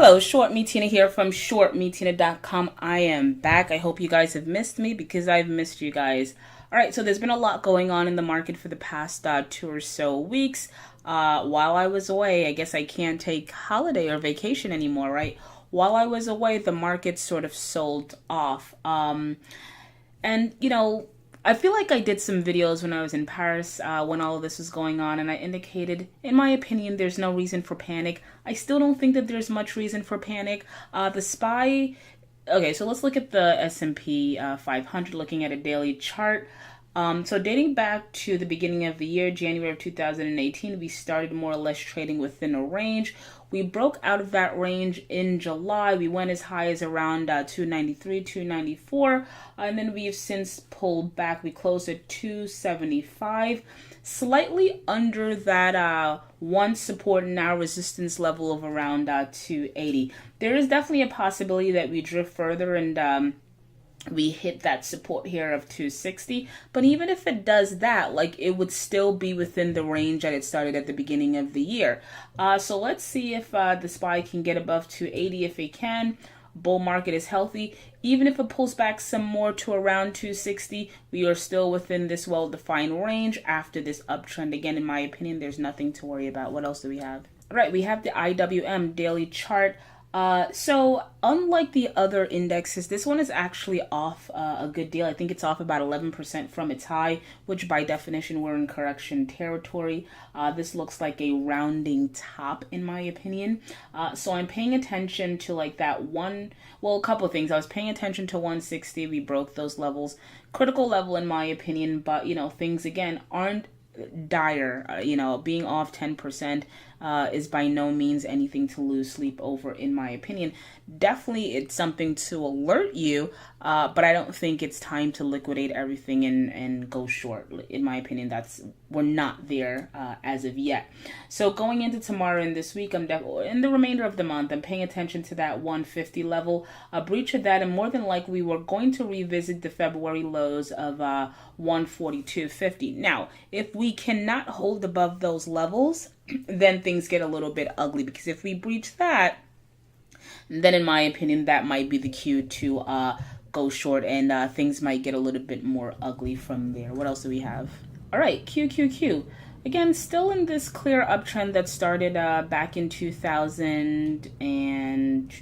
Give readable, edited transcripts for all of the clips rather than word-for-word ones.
Hello, ShortMeTina here from ShortMeTina.com. I am back. I hope you guys have missed me because I've missed you guys. All right, so there's been a lot going on in the market for the past 2 or so weeks. While I was away, I guess I can't take holiday or vacation anymore, right? While I was away, the market sort of sold off. And, you know, I feel like I did some videos when I was in Paris when all of this was going on, and I indicated, in my opinion, there's no reason for panic. I still don't think that there's much reason for panic. The SPY, okay, so let's look at the S&P 500, looking at a daily chart. So dating back to the beginning of the year, January of 2018, we started more or less trading within a range. We broke out of that range in July. We went as high as around 293, 294, and then we've since pulled back. We closed at 275, slightly under that one support and now resistance level of around 280. There is definitely a possibility that we drift further and we hit that support here of 260, but even if it does that, like, it would still be within the range that it started at the beginning of the year. So let's see if the SPY can get above 280. If it can, bull market is healthy. Even if it pulls back some more to around 260, we are still within this well-defined range after this uptrend. Again, in my opinion, there's nothing to worry about. What else do we have? All right, we have the IWM daily chart. So unlike the other indexes, this one is actually off a good deal. I think it's off about 11% from its high, which by definition we're in correction territory. This looks like a rounding top in my opinion. So I'm paying attention to like that one, well, a couple of things. I was paying attention to 160. We broke those levels. Critical level in my opinion, but you know, things again aren't dire. You know, being off 10% is by no means anything to lose sleep over, in my opinion. Definitely it's something to alert you, but I don't think it's time to liquidate everything and go short. In my opinion, we're not there as of yet. So going into tomorrow and this week, in the remainder of the month, I'm paying attention to that 150 level. A breach of that, and more than likely we're going to revisit the February lows of 142.50. Now, if we cannot hold above those levels, then things get a little bit ugly, because if we breach that, then in my opinion that might be the cue to go short, and things might get a little bit more ugly from there. What else do we have? All right, QQQ. Again, still in this clear uptrend that started back in 2000 and...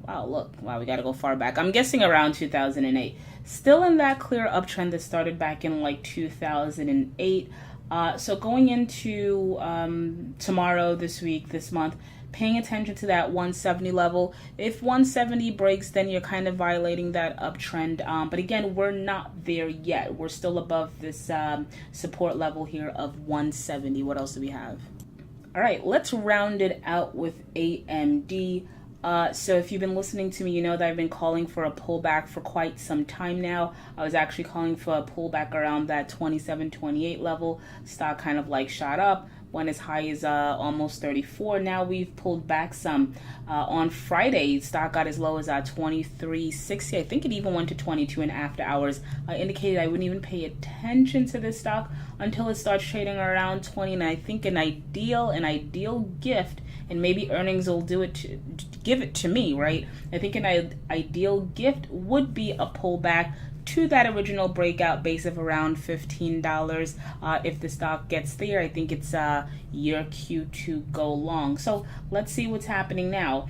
Wow, we gotta go far back. I'm guessing around 2008. Still in that clear uptrend that started back in like 2008. So going into tomorrow, this week, this month, paying attention to that 170 level. If 170 breaks, then you're kind of violating that uptrend. But again, we're not there yet. We're still above this support level here of 170. What else do we have? All right, let's round it out with AMD. So if you've been listening to me, you know that I've been calling for a pullback for quite some time now. I was actually calling for a pullback around that 27, 28 level. Stock kind of like shot up, went as high as almost 34. Now we've pulled back some. On Friday, stock got as low as 23.60. I think it even went to 22 in after hours. I indicated I wouldn't even pay attention to this stock until it starts trading around 20. And I think an ideal gift, and maybe earnings will do it to give it to me, right? I think an ideal gift would be a pullback to that original breakout base of around $15. If the stock gets there, I think it's your cue to go long. So let's see what's happening now.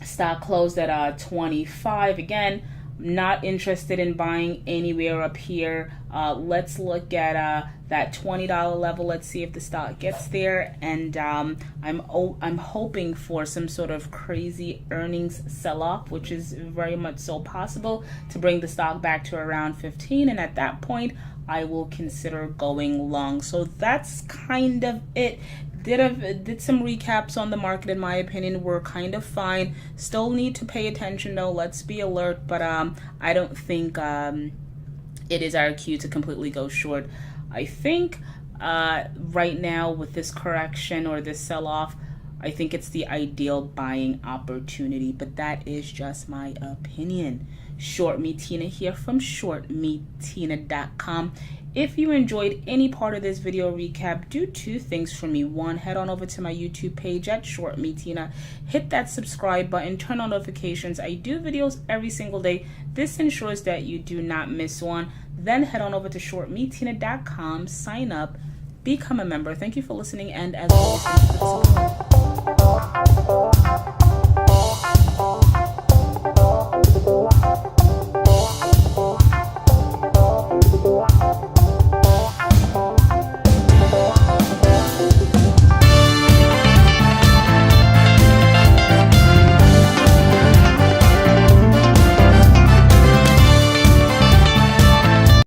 Stock closed at 25. Again, not interested in buying anywhere up here. Let's look at that $20 level. Let's see if the stock gets there. And I'm hoping for some sort of crazy earnings sell-off, which is very much so possible, to bring the stock back to around 15. And at that point, I will consider going long. So that's kind of it. Did some recaps on the market. In my opinion, we're kind of fine. Still need to pay attention though. Let's be alert, but I don't think it is our cue to completely go short. I think right now with this correction or this sell-off, I think it's the ideal buying opportunity, but that is just my opinion. ShortMeTina here from ShortMeTina.com. If you enjoyed any part of this video recap, do two things for me. One, head on over to my YouTube page at ShortMeTina, hit that subscribe button, turn on notifications. I do videos every single day. This ensures that you do not miss one. Then head on over to ShortMeTina.com, sign up, become a member. Thank you for listening, and as always, thank you for the support.